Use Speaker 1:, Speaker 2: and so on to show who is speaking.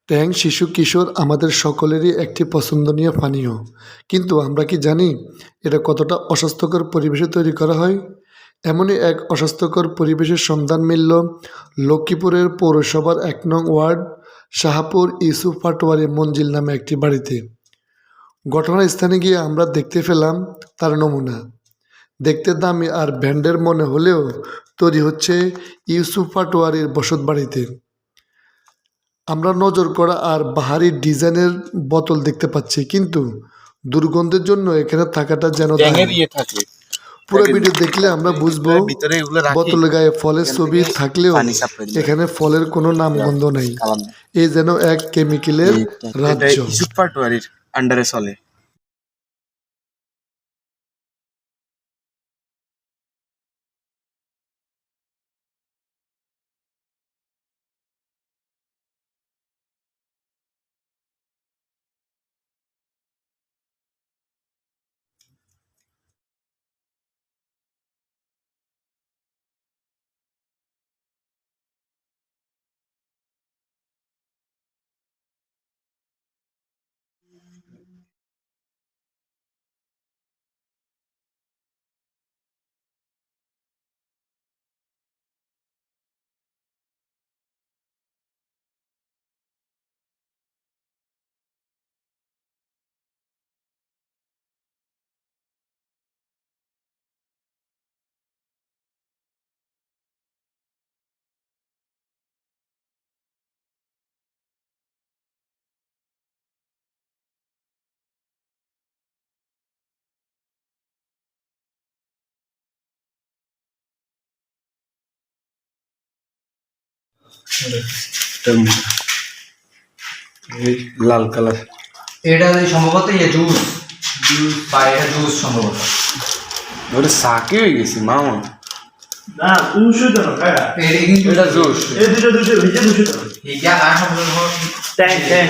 Speaker 1: ট্যাং শিশু কিশোর আমাদের সকলেরই একটি পছন্দনীয় পানীয়, কিন্তু আমরা কি জানি এটা কতটা অস্বাস্থ্যকর পরিবেশে তৈরি করা হয়? এমনই এক অস্বাস্থ্যকর পরিবেশের সন্ধান মিলল লক্ষ্মীপুরের পৌরসভার ১ নং ওয়ার্ড শাহপুর ইউসুফ পাটোয়ারি মঞ্জিল নামে একটি বাড়িতে। ঘটনাস্থানে গিয়ে আমরা দেখতে পেলাম তার নমুনা। দেখতে দামি আর ব্র্যান্ডের মনে হলেও তৈরি হচ্ছে ইউসুফ পাটোয়ারির বসত বাড়িতে। আমরা নজর করা আর বাহারি ডিজাইনের বোতল দেখতে পাচ্ছি, কিন্তু দুর্গন্ধের জন্য এখানে থাকাটা যেন পুরো ভিডিও দেখলে আমরা বুঝবো বোতলের গায়ে ফলের ছবি থাকলেও এখানে ফলের কোনো নামগন্ধ নেই। এই যেন এক কেমিক্যালের রাজ্য।
Speaker 2: ইউসুফ পাটোয়ারির আন্ডারে চলে। লাল কালার,
Speaker 3: এটা সম্ভবত জুস বা এটা জুস সম্ভবত।
Speaker 2: ওটা সাকি হয়ে গেছে মামা।
Speaker 4: না দুশো
Speaker 2: এটা জুস।
Speaker 4: এই দুশো ভিজে 200
Speaker 3: এটা আর সম্ভবত
Speaker 4: ট্যাং ট্যাং